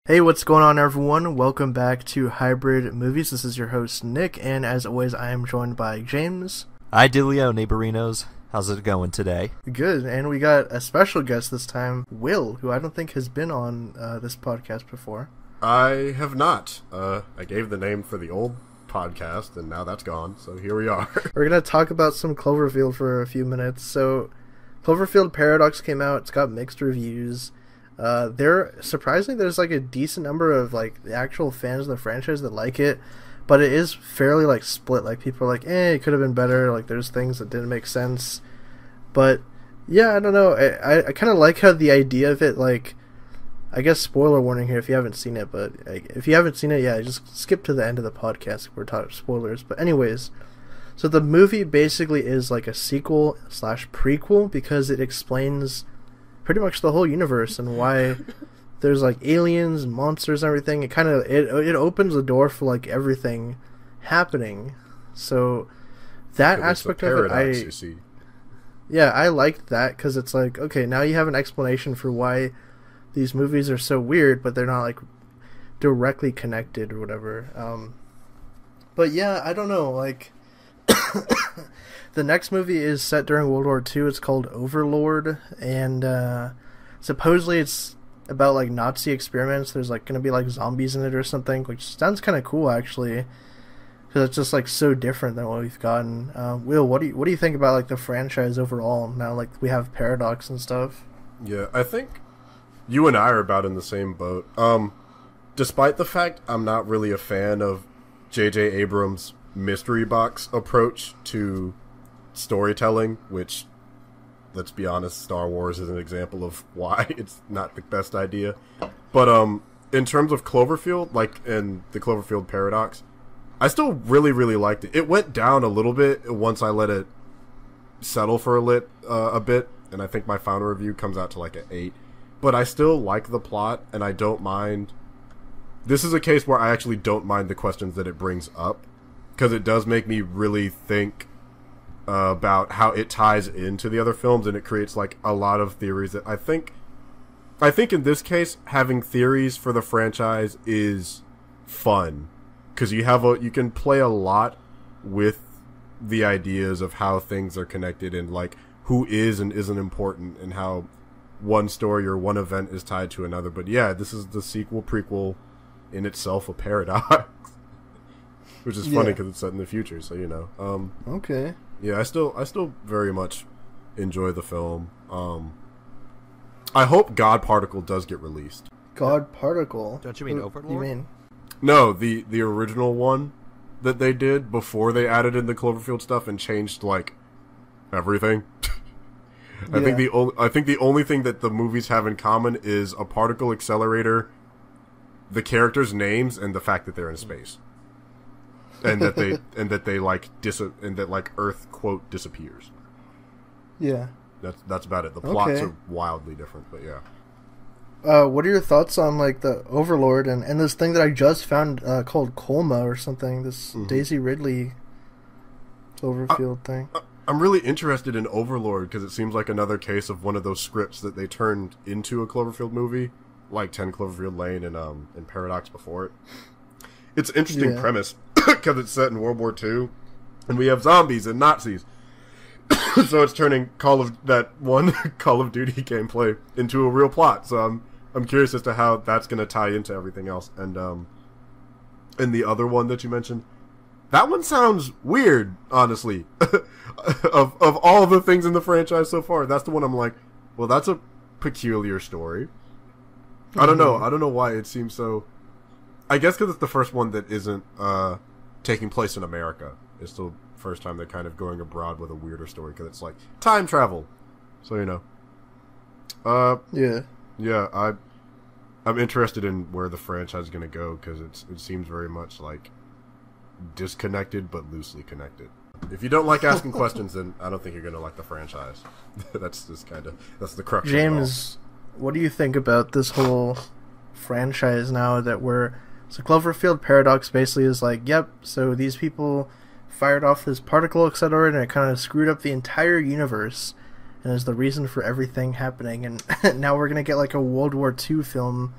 Hey, what's going on, everyone? Welcome back to Hybrid Movies. This is your host, Nick, and as always, I am joined by James. Hi, Dilio, neighborinos. How's it going today? Good, and we got a special guest this time, Will, who I don't think has been on this podcast before. I have not. I gave the name for the old podcast, and now that's gone, so here we are. We're going to talk about some Cloverfield for a few minutes. So, Cloverfield Paradox came out. It's got mixed reviews. Surprisingly, there's like a decent number of like the actual fans of the franchise that like it, but it is fairly like split. Like people are like, it could have been better. Like there's things that didn't make sense, but yeah, I don't know. I kind of like how the idea of it, like, I guess spoiler warning here if you haven't seen it, but like, if you haven't seen it, yeah, just skip to the end of the podcast. We're talking spoilers, but anyways, so the movie basically is like a sequel / prequel because it explains pretty much the whole universe and why there's like aliens and monsters and everything. It opens the door for like everything happening. So that aspect of it, you see. Yeah, I liked that because it's like, okay, now you have an explanation for why these movies are so weird, but they're not like directly connected or whatever. But yeah, I don't know, like the next movie is set during World War II. It's called Overlord, and supposedly it's about like Nazi experiments. There's like going to be like zombies in it or something, which sounds kind of cool actually, because it's just like so different than what we've gotten. Will, what do you think about like the franchise overall now? Like we have Paradox and stuff. Yeah, I think you and I are about in the same boat. Despite the fact I'm not really a fan of J.J. Abrams' mystery box approach to storytelling, which, let's be honest, Star Wars is an example of why it's not the best idea. But in terms of Cloverfield, like in the Cloverfield Paradox, I still really, really liked it. It went down a little bit once I let it settle for a bit, and I think my final review comes out to like an 8. But I still like the plot, and I don't mind. This is a case where I actually don't mind the questions that it brings up, because it does make me really think about how it ties into the other films, and it creates like a lot of theories that I think in this case having theories for the franchise is fun, because you can play a lot with the ideas of how things are connected and like who is and isn't important and how one story or one event is tied to another. But yeah, this is the sequel prequel in itself, a paradox. Which is funny because it's set in the future, so you know. Okay. Yeah, I still very much enjoy the film. I hope God Particle does get released. God Particle? Don't you mean Overlord? You mean? No, the original one that they did before they added in the Cloverfield stuff and changed like everything. I think the only thing that the movies have in common is a particle accelerator, the characters' names, and the fact that they're in space. And that they like Earth quote disappears. Yeah. That's about it. The plots are wildly different, but yeah. What are your thoughts on like the Overlord and this thing that I just found called Colma or something? This Daisy Ridley Cloverfield thing. I'm really interested in Overlord because it seems like another case of one of those scripts that they turned into a Cloverfield movie, like 10 Cloverfield Lane and Paradox before it. It's an interesting premise because it's set in World War II, and we have zombies and Nazis. So it's turning Call of Duty gameplay into a real plot. So I'm curious as to how that's going to tie into everything else. And the other one that you mentioned, that one sounds weird, honestly. of all the things in the franchise so far, that's the one I'm like, well, that's a peculiar story. I don't know why it seems so. I guess because it's the first one that isn't taking place in America. It's the first time they're kind of going abroad with a weirder story because it's like time travel. So you know. Yeah. I'm interested in where the franchise is going to go because it seems very much like disconnected but loosely connected. If you don't like asking questions, then I don't think you're going to like the franchise. That's the crux. James, what do you think about this whole franchise now that so Cloverfield Paradox basically is like, yep, so these people fired off this particle accelerator and it kind of screwed up the entire universe and is the reason for everything happening, and now we're going to get like a World War II film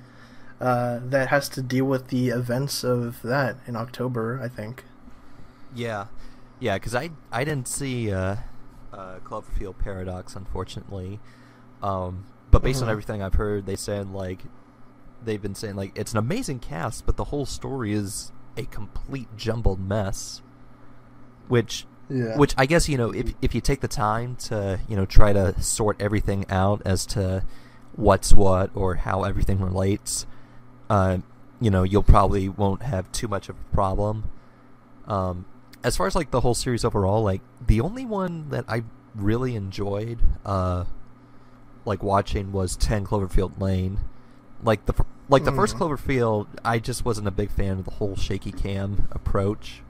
that has to deal with the events of that in October, I think. Yeah, because I didn't see Cloverfield Paradox, unfortunately. But based on everything I've heard, they've been saying like it's an amazing cast, but the whole story is a complete jumbled mess. Which I guess, if you take the time to try to sort everything out as to what's what or how everything relates, you'll probably won't have too much of a problem. As far as like the whole series overall, like the only one that I really enjoyed like watching was 10 Cloverfield Lane. Like the first Cloverfield, I just wasn't a big fan of the whole shaky cam approach.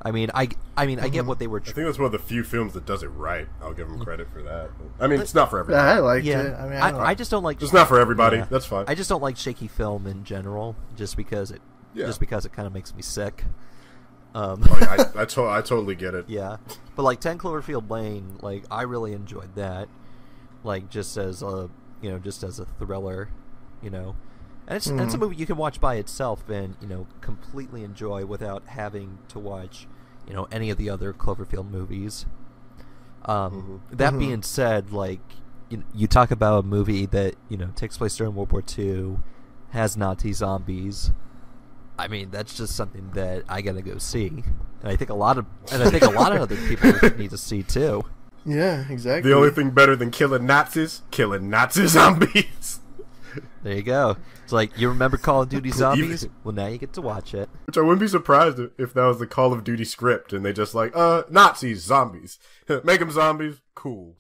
I get what they were. I think that's one of the few films that does it right. I'll give them credit for that. I mean, it's not for everybody. I liked it. I mean, I just don't like. It's not for everybody. Yeah. That's fine. I just don't like shaky film in general, just because it kind of makes me sick. I totally get it. Yeah, but like 10 Cloverfield Lane, like I really enjoyed that. Like just as a thriller, and it's a movie you can watch by itself and completely enjoy without having to watch any of the other Cloverfield movies. That being said, like you talk about a movie that takes place during World War II, has Nazi zombies. I mean, that's just something that I gotta go see, and I think a lot of other people need to see too. Yeah, exactly. The only thing better than killing Nazi zombies. There you go. It's like, you remember Call of Duty Zombies? Well, now you get to watch it. Which I wouldn't be surprised if that was the Call of Duty script and they just like, Nazis, zombies. Make them zombies, cool.